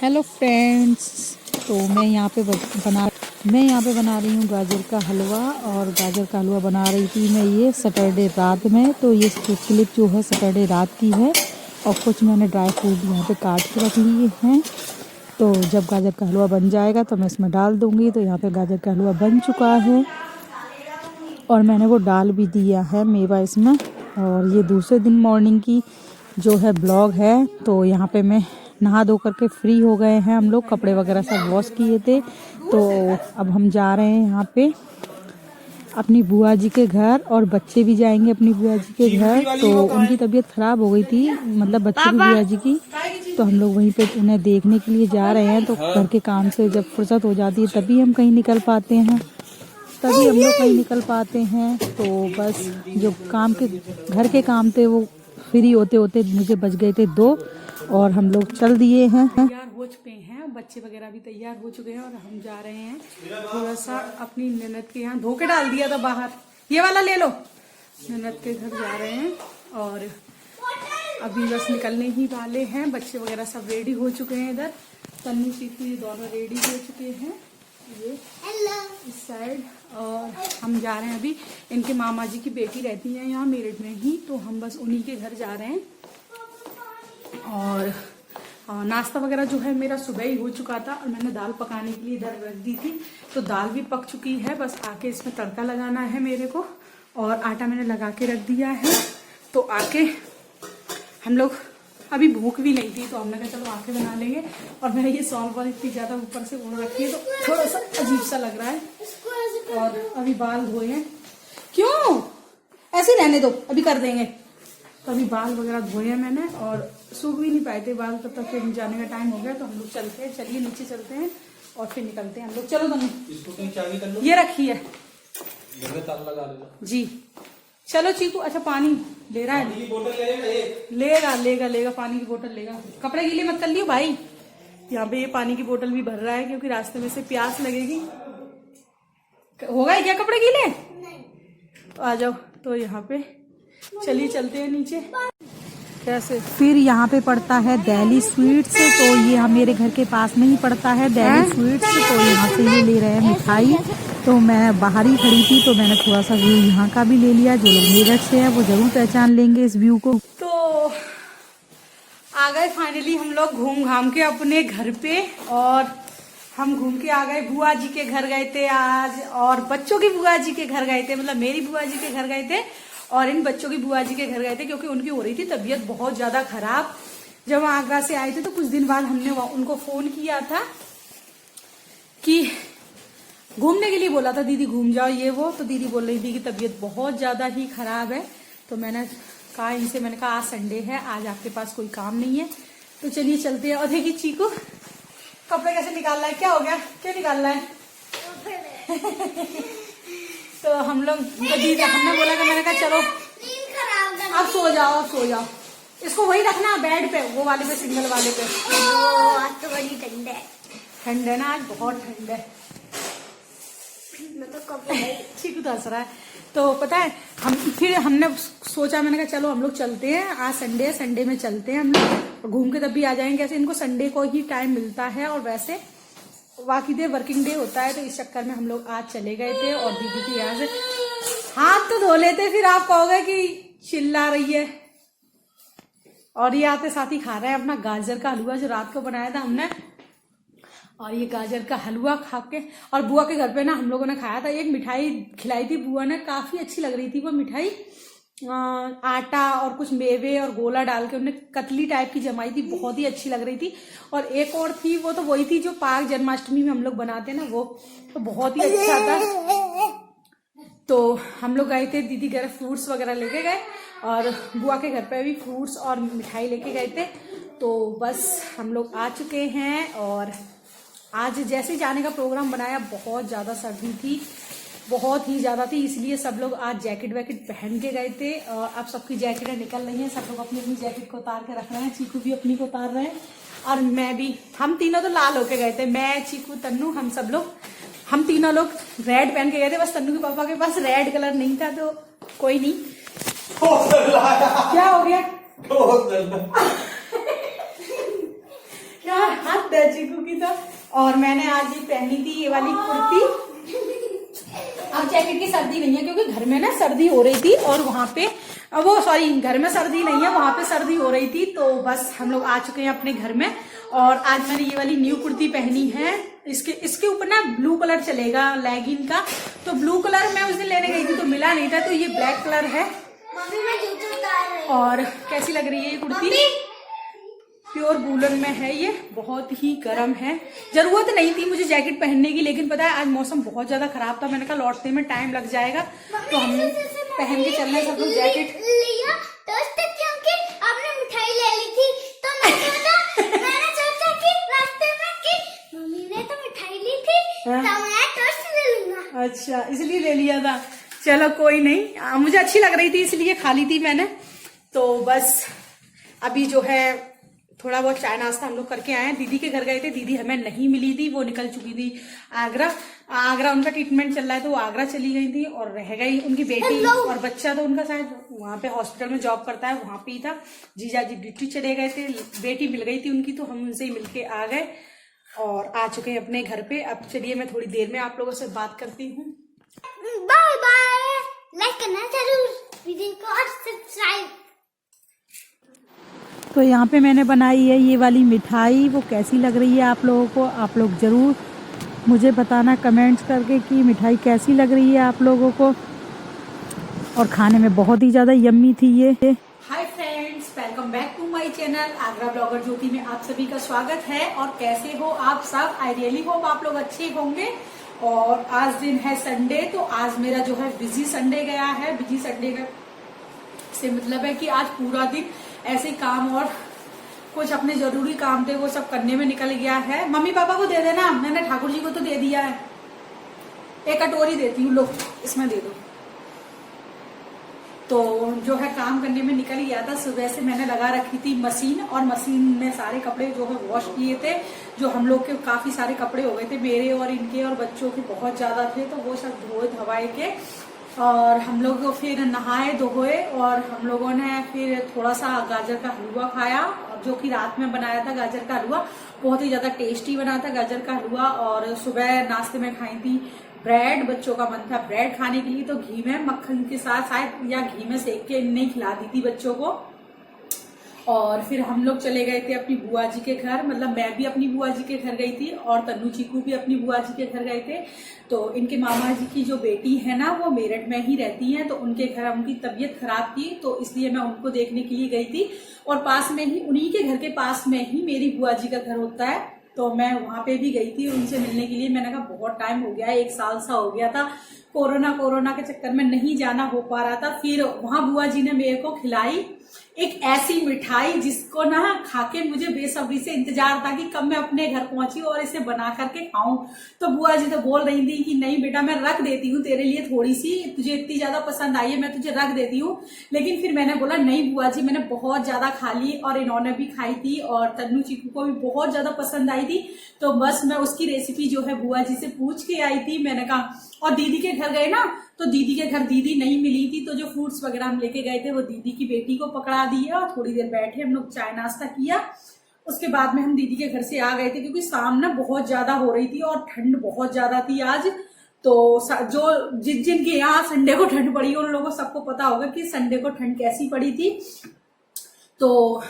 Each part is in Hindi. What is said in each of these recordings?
Hello friends. तो मैं यहाँ पे बना रही हूँ गाजर का हलवा। और गाजर का हलवा बना रही थी मैं ये सैटरडे रात में। तो ये क्लिप जो है सैटरडे रात की है। और कुछ मैंने ड्राई फ्रूट यहाँ पे काट के रख लिए हैं। तो जब गाजर का हलवा बन जाएगा तो मैं इसमें डाल दूँगी। तो यहाँ पे गाजर का हलवा बन चुका है और मैंने वो डाल भी दिया है मेवा इसमें। और ये दूसरे दिन मॉर्निंग की जो है ब्लॉग है। तो यहाँ पे मैं नहा धो करके फ्री हो गए हैं हम लोग, कपड़े वगैरह सब वॉश किए थे। तो अब हम जा रहे हैं यहाँ पे अपनी बुआ जी के घर, और बच्चे भी जाएंगे अपनी बुआ जी के घर। तो उनकी तबीयत ख़राब हो गई थी, मतलब बच्चे की बुआ जी की। तो हम लोग वहीं पे उन्हें देखने के लिए जा रहे हैं। तो घर के काम से जब फुर्सत हो जाती है तभी हम कहीं निकल पाते हैं, तो बस जो काम के घर के काम थे वो फ्री होते होते मुझे बज गए थे 2 और हम लोग चल दिए हैं। तैयार हो चुके हैं, बच्चे वगैरह भी तैयार हो चुके हैं और हम जा रहे हैं थोड़ा सा अपनी ननद के यहाँ। धो के डाल दिया था बाहर, ये वाला ले लो। ननद के घर जा रहे हैं और अभी बस निकलने ही वाले हैं। बच्चे वगैरह सब रेडी हो चुके हैं। इधर तन्नू चीकू ये दोनों रेडी हो चुके हैं, ये इस साइड। और हम जा रहे हैं अभी, इनके मामा जी की बेटी रहती है यहाँ मेरठ में ही, तो हम बस उन्हीं के घर जा रहे हैं। और नाश्ता वगैरह जो है मेरा सुबह ही हो चुका था और मैंने दाल पकाने के लिए इधर रख दी थी। तो दाल भी पक चुकी है, बस आके इसमें तड़का लगाना है मेरे को। और आटा मैंने लगा के रख दिया है। तो आके हम लोग, अभी भूख भी नहीं थी तो हमने कहा चलो आके बना लेंगे। और मैंने ये सॉल पर इतनी ज्यादा ऊपर से ओढ़ रखी है तो थोड़ा सा अजीब सा लग रहा है। और अभी बाल धोए हैं, क्यों ऐसे रहने दो, अभी कर देंगे। तो अभी बाल वगैरह धोए हैं मैंने और सूख भी नहीं पाए थे बाल, तब तक फिर जाने का टाइम हो गया। तो हम लोग चलते हैं, चलिए नीचे चलते हैं और फिर निकलते हैं हम लोग। चलो दोनों, ये रखी है जी। चलो चीकू, अच्छा पानी ले रहा है, लेगा पानी की बोतल लेगा। कपड़े गीले मत कर लियो भाई। यहाँ पे ये पानी की बोतल भी भर रहा है क्योंकि रास्ते में से प्यास लगेगी। होगा क्या कपड़े गीले? तो आ जाओ। तो यहाँ पे चलिए चलते हैं नीचे। कैसे फिर यहाँ पे पड़ता है दिल्ली स्वीट्स। तो ये मेरे घर के पास में ही पड़ता है दिल्ली स्वीट्स। तो यहाँ से ये ले रहे हैं मिठाई। तो मैं बाहर ही खड़ी थी तो मैंने थोड़ा सा व्यू यहाँ का भी ले लिया। जो लोग मेरठ से है वो जरूर पहचान लेंगे इस व्यू को। तो आ गए फाइनली हम लोग घूम घाम के अपने घर पे। और हम घूम के आ गए, बुआ जी के घर गए थे आज, और बच्चों की बुआ जी के घर गए थे, मतलब मेरी बुआ जी के घर गए थे और इन बच्चों की बुआ जी के घर गए थे क्योंकि उनकी हो रही थी तबीयत बहुत ज्यादा खराब। जब आगरा से आए थे तो कुछ दिन बाद हमने उनको फोन किया था कि घूमने के लिए बोला था, दीदी घूम जाओ ये वो। तो दीदी बोल रही थी कि तबीयत बहुत ज्यादा ही खराब है। तो मैंने कहा इनसे, मैंने कहा आज संडे है, आज आपके पास कोई काम नहीं है तो चलिए चलते हैं। और देखिए चीकू कपड़े कैसे निकाल रहा है, क्या हो गया, क्या निकाल रहा है? तो हम लोग दीदी, हमने बोला कि, मैंने कहा चलो अब सो जाओ, इसको वही रखना बेड पे, वो वाले पे, सिंगल वाले पे। आज तो बड़ी ठंड है ना, आज बहुत ठंड है। चीकू तो हंस रहा है। तो पता है हमने सोचा, मैंने कहा चलो हम लोग चलते हैं, आज संडे में चलते हैं हम लोग, घूम के तब भी आ जाएंगे। ऐसे इनको संडे को ही टाइम मिलता है और वैसे बाकी डे वर्किंग डे होता है। तो इस चक्कर में हम लोग आज चले गए थे। और दीदी की यहाँ से हाथ तो धो लेते, फिर आप कहोगे कि चिल्ला रही है। और ये आते साथ ही खा रहे हैं अपना गाजर का हलवा जो रात को बनाया था हमने। और ये गाजर का हलवा खा के, और बुआ के घर पे ना हम लोगों ने खाया था, एक मिठाई खिलाई थी बुआ ने, काफी अच्छी लग रही थी वो मिठाई। आटा और कुछ मेवे और गोला डाल के उन्हें कतली टाइप की जमाई थी, बहुत ही अच्छी लग रही थी। और एक और थी, वो तो वही थी जो पाक जन्माष्टमी में हम लोग बनाते हैं ना, वो तो बहुत ही अच्छा था। तो हम लोग गए थे दीदी घर, फ्रूट्स वगैरह लेके गए और बुआ के घर पे भी फ्रूट्स और मिठाई लेके गए थे। तो बस हम लोग आ चुके हैं। और आज जैसे जाने का प्रोग्राम बनाया, बहुत ज्यादा सर्दी थी, बहुत ही ज्यादा थी, इसलिए सब लोग आज जैकेट वैकेट पहन के गए थे। और अब सबकी जैकेटें निकल रही हैं, सब लोग अपनी अपनी जैकेट को उतार के रख रहे हैं। चीकू भी अपनी को उतार रहे हैं और मैं भी। हम तीनों तो लाल होके गए थे, मैं, चीकू, तन्नू, हम तीनों लोग रेड पहन के गए थे। बस तन्नू के पापा के पास रेड कलर नहीं था तो कोई नहीं। क्या हो गया? क्या हाथ चीकू की तो। और मैंने आज ये पहनी थी ये वाली कुर्ती। अब जैकेट की सर्दी नहीं है क्योंकि घर में ना सर्दी हो रही थी और वहां पे वो सॉरी घर में सर्दी नहीं है, वहां पे सर्दी हो रही थी। तो बस हम लोग आ चुके हैं अपने घर में। और आज मैंने ये वाली न्यू कुर्ती पहनी है। इसके ऊपर ना ब्लू कलर चलेगा लेगिन का, तो ब्लू कलर मैं उस दिन लेने गई थी तो मिला नहीं था, तो ये ब्लैक कलर है। और कैसी लग रही है ये कुर्ती? प्योर वूलन में है ये, बहुत ही गर्म है। जरूरत नहीं थी मुझे जैकेट पहनने की, लेकिन पता है आज मौसम बहुत ज्यादा खराब था। मैंने कहा लौटने में टाइम लग जाएगा तो हम पहन के चलना सब लोग जैकेट। क्योंकि आपने मिठाई ले ली थी तो मैंने सोचा कि रास्ते में कि मम्मी ने तो मिठाई ली थी तो मैं टोस्ट ले लूंगा। अच्छा इसलिए ले लिया था। चलो कोई नहीं, मुझे अच्छी लग रही थी इसलिए खा ली थी मैंने। तो बस अभी जो है थोड़ा बहुत चाय नाश्ता हम लोग करके आए हैं। दीदी के घर गए थे, दीदी हमें नहीं मिली थी, वो निकल चुकी थी आगरा उनका ट्रीटमेंट चल रहा है तो वो आगरा चली गई थी। और रह गई उनकी बेटी और बच्चा, तो उनका शायद वहां पे हॉस्पिटल में जॉब करता है, वहां पे ही था। जीजा जी ड्यूटी चले गए थे, बेटी मिल गई थी उनकी, तो हम उनसे ही मिलके आ गए और आ चुके हैं अपने घर पे। अब चलिए मैं थोड़ी देर में आप लोगों से बात करती हूँ। बाय बाय, लाइक करना जरूर वीडियो को और सब्सक्राइब। तो यहाँ पे मैंने बनाई है ये वाली मिठाई, वो कैसी लग रही है आप लोगों को? आप लोग ज़रूर मुझे बताना कमेंट्स करके कि मिठाई कैसी लग रही है आप लोगों को। और खाने में बहुत ही ज़्यादा यम्मी थी ये। Hi friends, welcome back to my channel Agra blogger Jyoti में आप सभी का स्वागत है। और कैसे हो आप सब? आई रियली होप आप लोग अच्छे होंगे। और आज दिन है संडे, तो आज मेरा जो है बिजी संडे गया है। बिजी संडे का से मतलब है कि आज पूरा दिन ऐसे काम और कुछ अपने जरूरी काम थे वो सब करने में निकल गया है। मम्मी पापा को दे देना, मैंने ठाकुर जी को तो दे दिया है। एक कटोरी देती हूँ, लो इसमें दे दो। तो जो है काम करने में निकल गया था। सुबह से मैंने लगा रखी थी मशीन, और मशीन में सारे कपड़े जो है वॉश किए थे। जो हम लोग के काफी सारे कपड़े हो गए थे, मेरे और इनके और बच्चों के बहुत ज्यादा थे, तो वो सब धोए धवाए के और हम लोग फिर नहाए धोए। और हम लोगों ने फिर थोड़ा सा गाजर का हलवा खाया, जो कि रात में बनाया था। गाजर का हलवा बहुत ही ज्यादा टेस्टी बना था गाजर का हलवा। और सुबह नाश्ते में खाई थी ब्रेड, बच्चों का मन था ब्रेड खाने के लिए, तो घी में मक्खन के साथ शायद या घी में सेक के नहीं खिला दी थी बच्चों को। और फिर हम लोग चले गए थे अपनी बुआ जी के घर, मतलब मैं भी अपनी बुआ जी के घर गई थी और तन्नू चीकू भी अपनी बुआ जी के घर गए थे। तो इनके मामा जी की जो बेटी है ना, वो मेरठ में ही रहती है, तो उनके घर उनकी तबीयत खराब थी, तो इसलिए मैं उनको देखने के लिए गई थी। और पास में ही, उन्हीं के घर के पास में ही मेरी बुआ जी का घर होता है, तो मैं वहां पे भी गई थी उनसे मिलने के लिए। मैंने कहा बहुत टाइम हो गया है, 1 साल सा हो गया था, कोरोना के चक्कर में नहीं जाना हो पा रहा था। फिर वहां बुआ जी ने मेरे को खिलाई एक ऐसी मिठाई जिसको ना खाके मुझे बेसब्री से इंतजार था कि कब मैं अपने घर पहुंची और इसे बना करके खाऊं। तो बुआ जी तो बोल रही थी कि नहीं बेटा मैं रख देती हूँ तेरे लिए, थोड़ी सी तुझे इतनी ज्यादा पसंद आई है मैं तुझे रख देती हूँ। लेकिन फिर मैंने बोला नहीं बुआ जी, मैंने बहुत ज्यादा खा ली और इन्होंने भी खाई थी और तन्नू चीकू को भी बहुत ज्यादा पसंद आई थी। तो बस मैं उसकी रेसिपी जो है बुआ जी से पूछ के आई थी। मैंने कहा, और दीदी के घर गए ना, तो दीदी के घर दीदी नहीं मिली थी, तो जो फ्रूट्स वगैरह हम लेके गए थे वो दीदी की बेटी को पकड़ा दिया और थोड़ी देर बैठे हम लोग चाय नाश्ता किया। उसके बाद में हम दीदी के घर से आ गए थे क्योंकि शाम ना बहुत ज्यादा हो रही थी और ठंड बहुत ज्यादा थी आज। तो जो जिनके यहाँ संडे को ठंड पड़ी उन लोगों को सबको पता होगा कि संडे को ठंड कैसी पड़ी थी। तो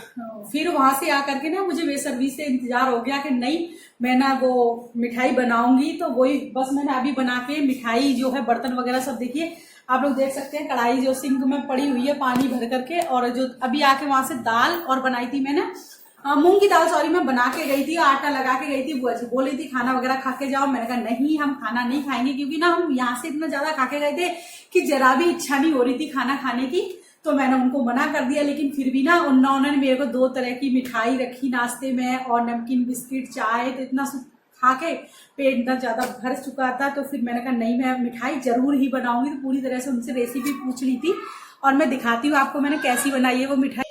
फिर वहां से आकर के ना मुझे बेसब्री से इंतजार हो गया कि नहीं मैं ना वो मिठाई बनाऊंगी। तो वही बस मैंने अभी बना के मिठाई जो है, बर्तन वगैरह सब देखिए आप लोग देख सकते हैं, कढ़ाई जो सिंक में पड़ी हुई है पानी भर करके। और जो अभी आके वहां से दाल और बनाई थी मैंने, मूंग की दाल सॉरी, मैं बना के गई थी, आटा लगा के गई थी। बुआ जी बोल रही थी खाना वगैरह खा के जाओ। मैंने कहा नहीं हम खाना नहीं खाएंगे, क्योंकि ना हम यहाँ से इतना ज्यादा खा के गए थे कि जरा भी इच्छा नहीं हो रही थी खाना खाने की। तो मैंने उनको मना कर दिया, लेकिन फिर भी ना उन्होंने मेरे को 2 तरह की मिठाई रखी नाश्ते में और नमकीन बिस्किट चाय, तो इतना खा के पेट इतना ज्यादा भर चुका था। तो फिर मैंने कहा नहीं मैं मिठाई जरूर ही बनाऊंगी। तो पूरी तरह से उनसे रेसिपी पूछ ली थी और मैं दिखाती हूँ आपको मैंने कैसी बनाई है वो मिठाई।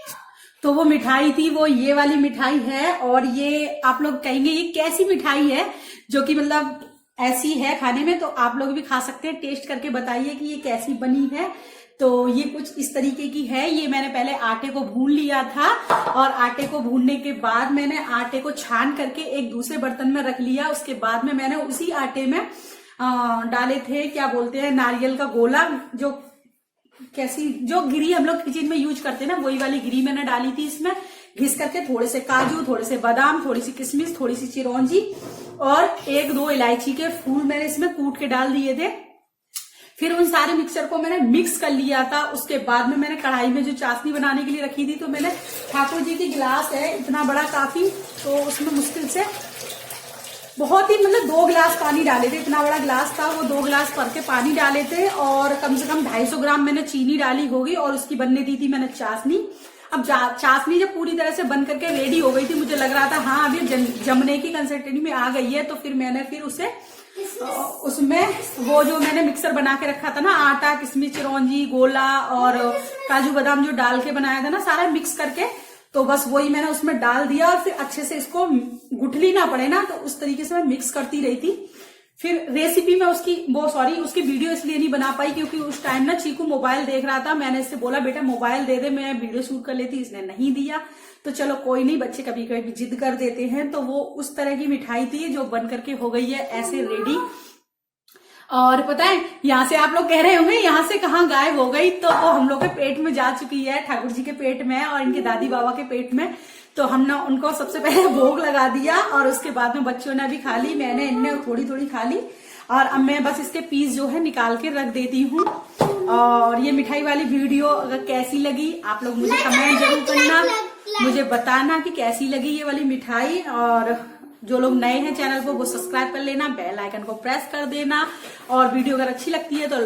तो वो मिठाई थी वो ये वाली मिठाई है। और ये आप लोग कहेंगे ये कैसी मिठाई है, जो कि मतलब ऐसी है खाने में, तो आप लोग भी खा सकते हैं। टेस्ट करके बताइए कि ये कैसी बनी है। तो ये कुछ इस तरीके की है। ये मैंने पहले आटे को भून लिया था और आटे को भूनने के बाद मैंने आटे को छान करके एक दूसरे बर्तन में रख लिया। उसके बाद में मैंने उसी आटे में डाले थे, क्या बोलते हैं, नारियल का गोला, जो गिरी हम लोग किचन में यूज करते हैं ना, वही वाली गिरी मैंने डाली थी इसमें। घिस करके थोड़े से काजू, थोड़े से बादाम, थोड़ी सी किशमिश, थोड़ी सी चिरौंजी और 1-2 इलायची के फूल मैंने इसमें कूट के डाल दिए थे। फिर उन सारे मिक्सचर को मैंने मिक्स कर लिया था। उसके बाद में मैंने कढ़ाई में जो चाशनी बनाने के लिए रखी थी, तो मैंने ठाकुर जी की गिलास है इतना बड़ा काफी, तो उसमें मुश्किल से बहुत ही 2 गिलास पानी डाले थे। इतना बड़ा गिलास था, वो 2 गिलास भर के पानी डाले थे और कम से कम 250 ग्राम मैंने चीनी डाली होगी और उसकी बनने दी थी मैंने चाशनी। अब चाशनी जब पूरी तरह से बन करके रेडी हो गई थी, मुझे लग रहा था हाँ अभी जमने की कंसिस्टेंसी में आ गई है, तो फिर मैंने उसे उसमें वो जो मैंने मिक्सर बना के रखा था ना, आटा, किशमिश, चिरौंजी, गोला और काजू बादाम जो डाल के बनाया था ना, सारा मिक्स करके, तो बस वही मैंने उसमें डाल दिया और फिर अच्छे से इसको गुठली ना पड़े ना, तो उस तरीके से मैं मिक्स करती रही थी। फिर रेसिपी में उसकी वीडियो इसलिए नहीं बना पाई क्योंकि उस टाइम ना चीकू मोबाइल देख रहा था। मैंने इससे बोला बेटा मोबाइल दे दे, मैं वीडियो शूट कर लेती, इसने नहीं दिया। तो चलो कोई नहीं, बच्चे कभी कभी जिद कर देते हैं। तो वो उस तरह की मिठाई थी जो बन करके हो गई है ऐसे रेडी। और पता है, यहाँ से आप लोग कह रहे होंगे यहाँ से कहाँ गायब हो गई, तो वो हम लोग के पेट में जा चुकी है, ठाकुर जी के पेट में और इनके दादी बाबा के पेट में। तो हमने उनको सबसे पहले भोग लगा दिया और उसके बाद में बच्चों ने भी खा ली, मैंने इनने थोड़ी थोड़ी खा ली और अब मैं बस इसके पीस जो है निकाल के रख देती हूँ। और ये मिठाई वाली वीडियो अगर कैसी लगी आप लोग मुझे कमेंट जरूर करना, मुझे बताना कि कैसी लगी ये वाली मिठाई। और जो लोग नए हैं चैनल को वो सब्सक्राइब कर लेना, बेल आइकन को प्रेस कर देना और वीडियो अगर अच्छी लगती है तो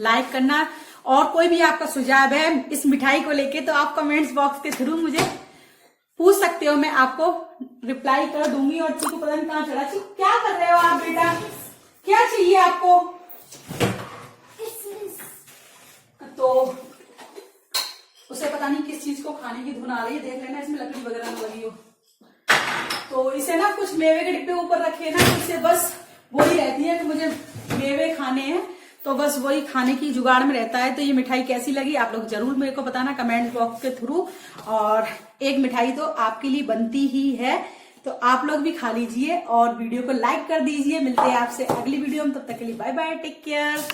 लाइक करना। और कोई भी आपका सुझाव है इस मिठाई को लेके तो आप कमेंट्स बॉक्स के थ्रू मुझे पूछ सकते हो, मैं आपको रिप्लाई कर दूंगी। और चीकू पता नहीं कहाँ चला, चीकू क्या कर रहे हो आप बेटा, क्या चाहिए आपको? तो उसे पता नहीं किस चीज को खाने की धुन आ रही है, देख लेना इसमें लकड़ी वगैरह न लगी हो। तो इसे ना कुछ मेवे के डिब्बे ऊपर रखे ना, इसे बस वही रहती है कि मुझे मेवे खाने हैं, तो बस वही खाने की जुगाड़ में रहता है। तो ये मिठाई कैसी लगी आप लोग जरूर मेरे को बताना कमेंट बॉक्स के थ्रू। और एक मिठाई तो आपके लिए बनती ही है, तो आप लोग भी खा लीजिए और वीडियो को लाइक कर दीजिए। मिलते हैं आपसे अगली वीडियो में, तब तक के लिए बाय बाय, टेक केयर।